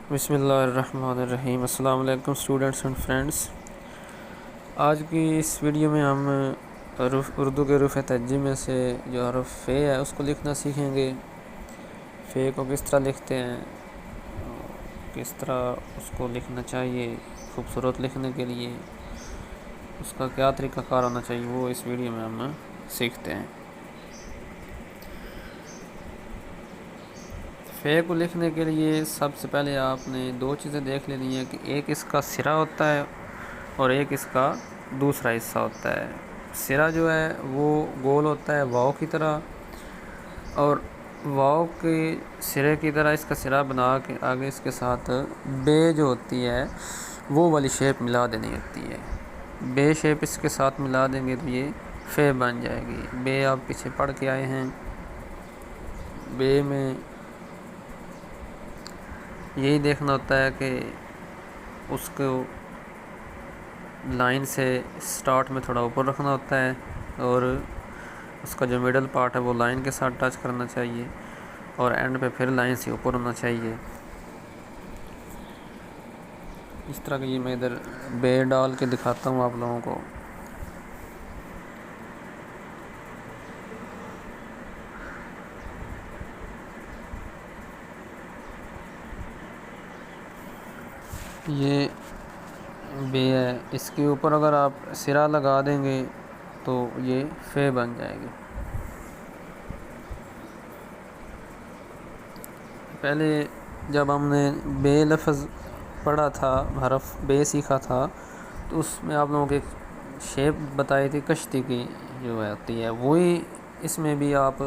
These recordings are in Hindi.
बिस्मिल्लाहिर्रहमानिर्रहीम। अस्सलाम वालेकुम स्टूडेंट्स एंड फ्रेंड्स। आज की इस वीडियो में हम उर्दू के हरूफ़ तहज्जी में से जो हरफ फ़े है उसको लिखना सीखेंगे। फ़े को किस तरह लिखते हैं, किस तरह उसको लिखना चाहिए खूबसूरत लिखने के लिए, उसका क्या तरीक़ाकार होना चाहिए, वो इस वीडियो में हम सीखते हैं। फ़े को लिखने के लिए सबसे पहले आपने दो चीज़ें देख लेनी है कि एक इसका सिरा होता है और एक इसका दूसरा हिस्सा होता है। सिरा जो है वो गोल होता है वाव की तरह, और वाव के सिरे की तरह इसका सिरा बना के आगे इसके साथ बे जो होती है वो वाली शेप मिला देनी होती है। बे शेप इसके साथ मिला देंगे तो ये फ़े बन जाएगी। बे आप पीछे पढ़ के आए हैं। बे में यही देखना होता है कि उसको लाइन से स्टार्ट में थोड़ा ऊपर रखना होता है और उसका जो मिडल पार्ट है वो लाइन के साथ टच करना चाहिए और एंड पे फिर लाइन से ऊपर होना चाहिए। इस तरह की ये मैं इधर बे डाल के दिखाता हूँ आप लोगों को। ये बे है, इसके ऊपर अगर आप सिरा लगा देंगे तो ये फ़े बन जाएगी। पहले जब हमने बे लफ्ज़ पढ़ा था, हरफ बे सीखा था, तो उसमें आप लोगों को एक शेप बताई थी कश्ती की जो है होती है, वही इसमें भी आप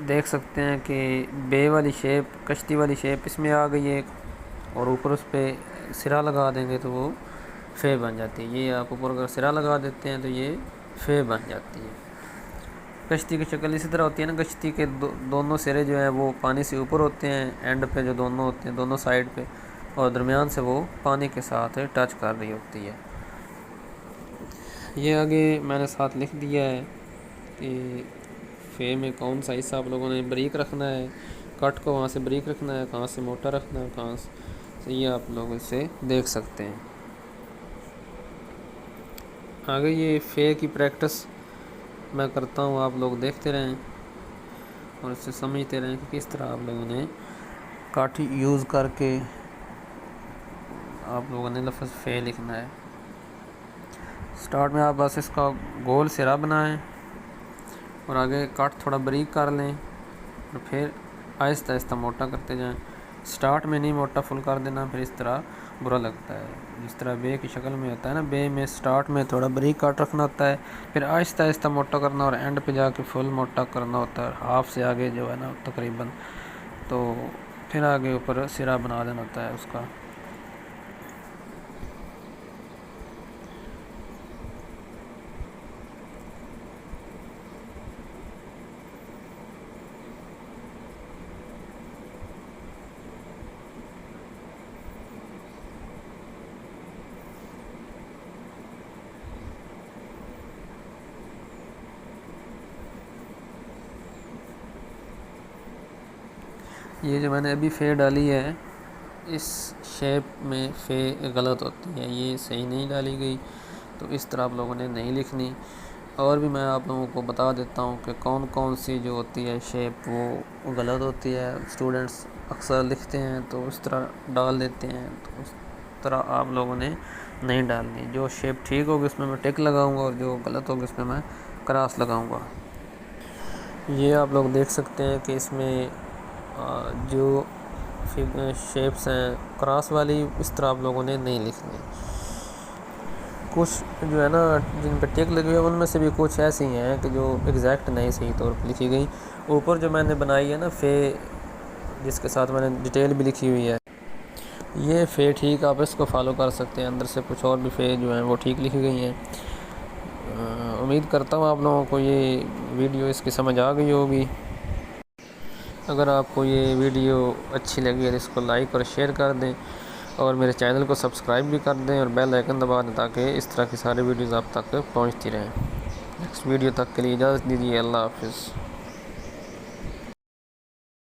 देख सकते हैं कि बे वाली शेप, कश्ती वाली शेप इसमें आ गई है और ऊपर उस पर सिरा लगा देंगे तो वो फ़े बन जाती है। ये आप ऊपर अगर सिरा लगा देते हैं तो ये फ़े बन जाती है। कश्ती की शक्ल इसी तरह होती है ना, कश्ती के दोनों सिरे जो हैं वो पानी से ऊपर होते हैं, एंड पे जो दोनों होते हैं दोनों साइड पे, और दरमियान से वो पानी के साथ टच कर रही होती है। ये आगे मैंने साथ लिख दिया है कि फ़े में कौन सा हिस्सा आप लोगों ने बारीक रखना है, कट को वहाँ से बारीक रखना है, कहाँ से मोटा रखना है, कहाँ से, ये आप लोग इसे देख सकते हैं। आगे ये फ़े की प्रैक्टिस मैं करता हूँ, आप लोग देखते रहें और इससे समझते रहें कि किस तरह आप लोगों ने काठी यूज़ करके आप लोगों ने लफ्ज़ फ़े लिखना है। स्टार्ट में आप बस इसका गोल सिरा बनाएं और आगे कट थोड़ा बारीक कर लें और फिर आहिस्ता आहिस्ता मोटा करते जाएं। स्टार्ट में नहीं मोटा फुल कर देना, फिर इस तरह बुरा लगता है। जिस तरह बे की शक्ल में होता है ना, बे में स्टार्ट में थोड़ा बारीक काट रखना होता है, फिर आहिस्ता आहिस्ता मोटा करना और एंड पे जाके फुल मोटा करना होता है, हाफ से आगे जो है ना तकरीबन, तो फिर आगे ऊपर सिरा बना देना होता है उसका। ये जो मैंने अभी फ़े डाली है, इस शेप में फ़े गलत होती है, ये सही नहीं डाली गई, तो इस तरह आप लोगों ने नहीं लिखनी। और भी मैं आप लोगों को बता देता हूँ कि कौन कौन सी जो होती है शेप वो गलत होती है। स्टूडेंट्स अक्सर लिखते हैं तो उस तरह डाल देते हैं, तो उस तरह आप लोगों ने नहीं डालनी। जो शेप ठीक होगी उसमें मैं टिक लगाऊंगा और जो गलत होगी उसमें मैं क्रॉस लगाऊंगा। ये आप लोग देख सकते हैं कि इसमें जो शेप्स हैं क्रॉस वाली, इस तरह आप लोगों ने नहीं लिखनी। कुछ जो है ना जिन पर टिक लगी हुई है उनमें से भी कुछ ऐसी हैं कि जो एग्जैक्ट नहीं सही तौर पर लिखी गई। ऊपर जो मैंने बनाई है ना फ़े, जिसके साथ मैंने डिटेल भी लिखी हुई है, ये फ़े ठीक आप इसको फॉलो कर सकते हैं। अंदर से कुछ और भी फ़े जो हैं वो ठीक लिखी गई हैं। उम्मीद करता हूँ आप लोगों को ये वीडियो इसकी समझ आ गई होगी। अगर आपको ये वीडियो अच्छी लगी है तो इसको लाइक और शेयर कर दें और मेरे चैनल को सब्सक्राइब भी कर दें और बेल आइकन दबा दें ताकि इस तरह की सारी वीडियोज़ आप तक पहुंचती रहें। नेक्स्ट वीडियो तक के लिए इजाज़त दीजिए। अल्लाह हाफ़िज़।